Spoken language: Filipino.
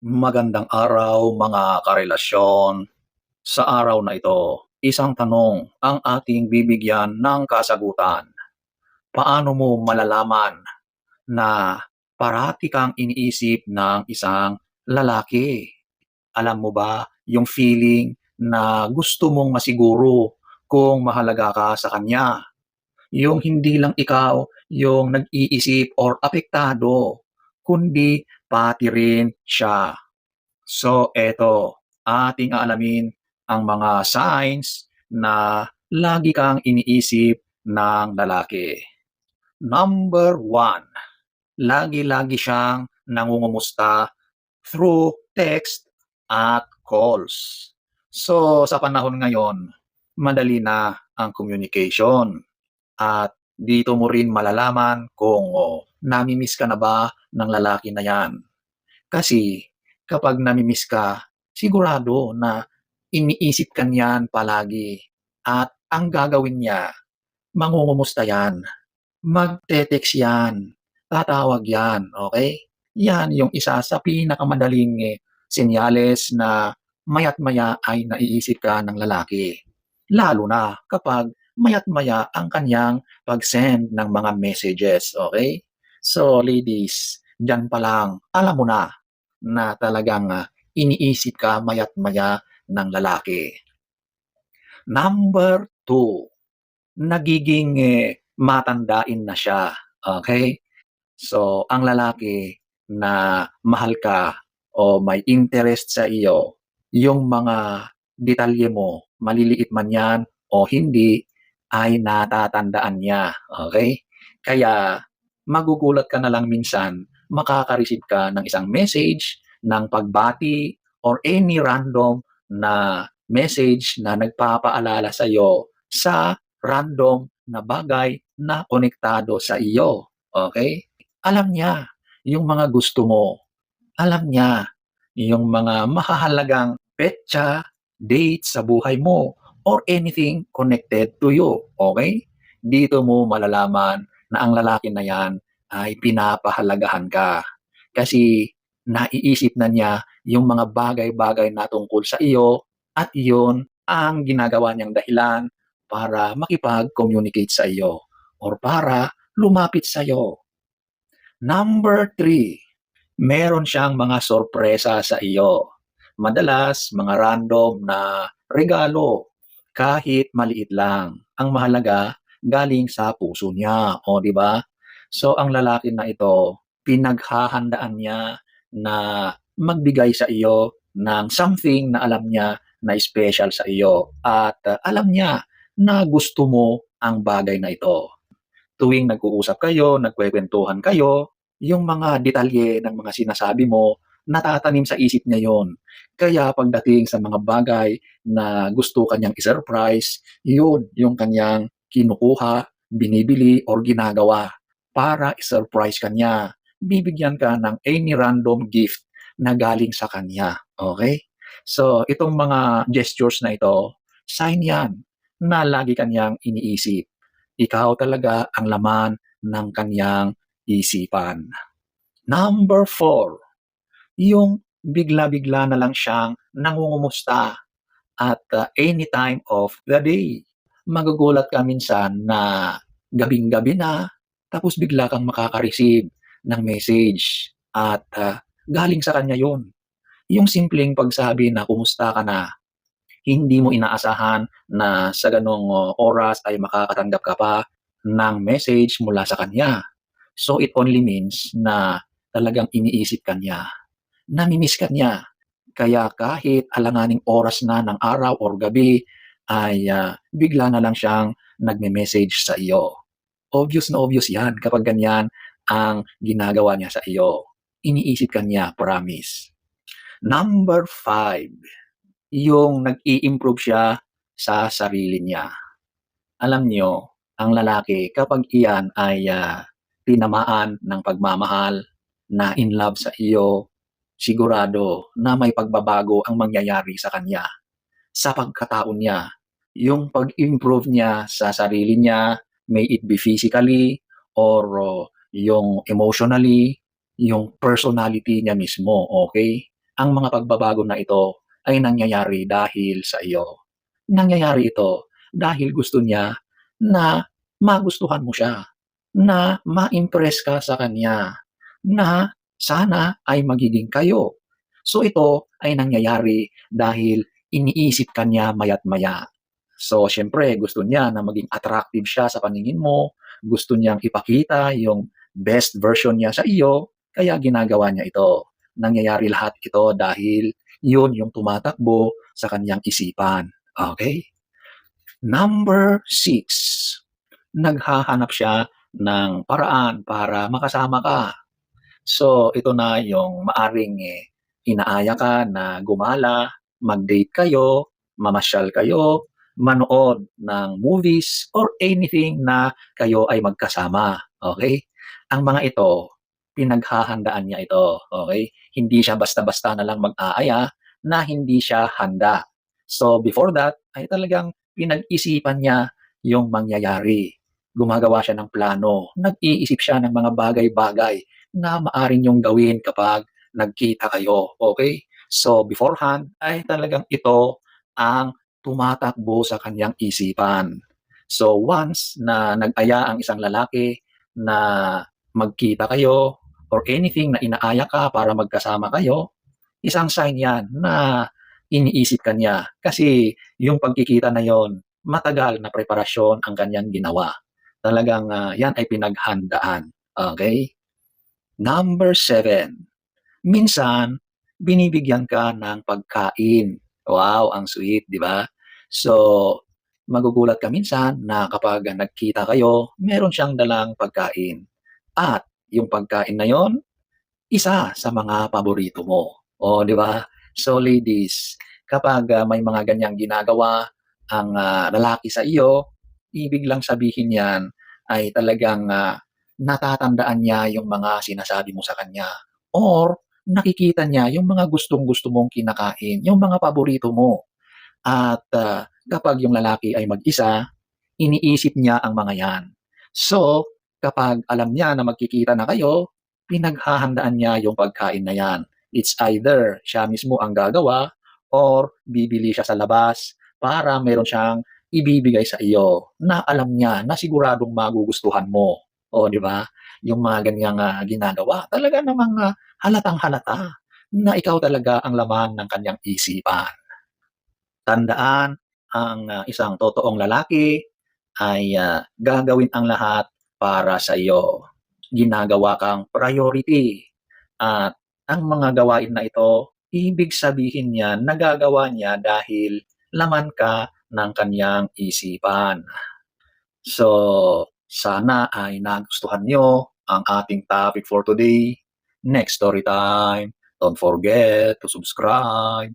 Magandang araw mga karelasyon. Sa araw na ito, isang tanong ang ating bibigyan ng kasagutan. Paano mo malalaman na parati kang iniisip ng isang lalaki? Alam mo ba yung feeling na gusto mong masiguro kung mahalaga ka sa kanya? Yung hindi lang ikaw yung nag-iisip or apektado, kundi pati rin siya. So eto, ating aalamin ang mga signs na lagi kang iniisip ng lalaki. Number one, lagi-lagi siyang nangungumusta through text at calls. So sa panahon ngayon, madali na ang communication at dito mo rin malalaman kung nami-miss ka na ba ng lalaki na yan. Kasi kapag nami-miss ka, sigurado na iniisip ka niyan palagi at ang gagawin niya, mangungumusta yan, magte-text yan, tatawag yan, okay? Yan yung isa sa pinakamadaling senyales na maya't-maya ay naiisip ka ng lalaki. Lalo na kapag maya't-maya ang kanyang pag-send ng mga messages, okay? So ladies, diyan pa lang, alam mo na talagang iniisip ka maya't-maya ng lalaki. Number two, nagiging matandain na siya. Okay? So, ang lalaki na mahal ka o may interest sa iyo, yung mga detalye mo, maliliit man yan o hindi, ay natatandaan niya. Okay? Kaya magugulat ka na lang minsan, makaka-receive ka ng isang message, ng pagbati, or any random na message na nagpapaalala sa iyo sa random na bagay na konektado sa iyo. Okay? Alam niya yung mga gusto mo. Alam niya yung mga mahahalagang petsa, date sa buhay mo, or anything connected to you. Okay? Dito mo malalaman na ang lalaki na yan ay pinapahalagahan ka. Kasi naiisip na niya yung mga bagay-bagay na tungkol sa iyo at iyon ang ginagawa niyang dahilan para makipag-communicate sa iyo or para lumapit sa iyo. Number three, meron siyang mga sorpresa sa iyo. Madalas, mga random na regalo, kahit maliit lang. Ang mahalaga, galing sa puso niya. O, di ba? So, ang lalaki na ito, pinaghahandaan niya na magbigay sa iyo ng something na alam niya na special sa iyo. At alam niya na gusto mo ang bagay na ito. Tuwing nag-uusap kayo, nagkwekwentuhan kayo, yung mga detalye ng mga sinasabi mo, natatanim sa isip niya yon. Kaya pagdating sa mga bagay na gusto kanyang i-surprise, yun yung kanyang kinukuha, binibili, or ginagawa para i-surprise kanya. Bibigyan ka ng any random gift na galing sa kanya. Okay? So, itong mga gestures na ito, sign yan na lagi kanyang iniisip. Ikaw talaga ang laman ng kanyang isipan. Number four, yung bigla-bigla na lang siyang nangungumusta at any time of the day. Magugulat ka minsan na gabing-gabi na, tapos bigla kang makaka-receive ng message at galing sa kanya yun. Yung simpleng pagsabi na kumusta ka na, hindi mo inaasahan na sa ganong oras ay makakatanggap ka pa ng message mula sa kanya. So it only means na talagang iniisip ka niya, nami-miss ka niya. Kaya kahit alanganing oras na ng araw or gabi, ay bigla na lang siyang nagme-message sa iyo. Obvious na obvious yan kapag ganyan ang ginagawa niya sa iyo. Iniisip ka niya, promise. Number five, yung nag-i-improve siya sa sarili niya. Alam niyo, ang lalaki kapag iyan ay tinamaan ng pagmamahal, na in love sa iyo, sigurado na may pagbabago ang mangyayari sa kanya, sa pagkatao niya. Yung pag-improve niya sa sarili niya, may it be physically or yung emotionally, yung personality niya mismo, okay? ang mga pagbabago na ito ay nangyayari dahil sa iyo. Nangyayari ito dahil gusto niya na magustuhan mo siya, na ma-impress ka sa kanya, na sana ay magiging kayo. So ito ay nangyayari dahil iniisip ka niya maya't maya. So siyempre gusto niya na maging attractive siya sa paningin mo, gusto niyang ipakita yung best version niya sa iyo, kaya ginagawa niya ito. Nangyayari lahat ito dahil yun yung tumatakbo sa kanyang isipan. Okay? Number 6, naghahanap siya ng paraan para makasama ka. So, ito na yung maaring, inaaya ka na gumala, mag-date kayo, mamasyal kayo, manood ng movies or anything na kayo ay magkasama, okay? Ang mga ito, pinaghahandaan niya ito, okay? Hindi siya basta-basta na lang mag-aaya na hindi siya handa. So, before that ay talagang pinag-isipan niya yung mangyayari. Gumagawa siya ng plano, nag-iisip siya ng mga bagay-bagay na maaari niyong gawin kapag nagkita kayo, okay? So, beforehand ay talagang ito ang tumatakbo sa kanyang isipan. So, once na nag-aya ang isang lalaki na magkita kayo or anything na inaaya ka para magkasama kayo, isang sign yan na iniisip ka niya. Kasi yung pagkikita na yon, matagal na preparasyon ang kanyang ginawa. Talagang yan ay pinaghandaan. Okay? Number 7, minsan binibigyan ka ng pagkain. Wow, ang sweet, 'di ba? So, magugulat ka minsan na kapag nagkita kayo, meron siyang dalang pagkain. At yung pagkain na yon, isa sa mga paborito mo. Oh, 'di ba? So ladies, kapag, may mga ganyang ginagawa ang, lalaki sa iyo, ibig lang sabihin niyan ay talagang, natatandaan niya yung mga sinasabi mo sa kanya or nakikita niya yung mga gustong-gusto mong kinakain, yung mga paborito mo. At, kapag yung lalaki ay mag-isa, iniisip niya ang mga 'yan. So, kapag alam niya na magkikita na kayo, pinaghahandaan niya yung pagkain na 'yan. It's either siya mismo ang gagawa or bibili siya sa labas para meron siyang ibibigay sa iyo na alam niya na siguradong magugustuhan mo. Oh, 'di ba? Yung mga ganiyang, ginagawa talaga namang, halatang-halata na ikaw talaga ang laman ng kaniyang isipan. Tandaan, ang, isang totoong lalaki ay, gagawin ang lahat para sa iyo. Ginagawa kang priority at ang mga gawain na ito, ibig sabihin niyan nagagawa niya dahil laman ka ng kaniyang isipan. So, sana ay nagustuhan niyo ang ating topic for today. Next story time, don't forget to subscribe.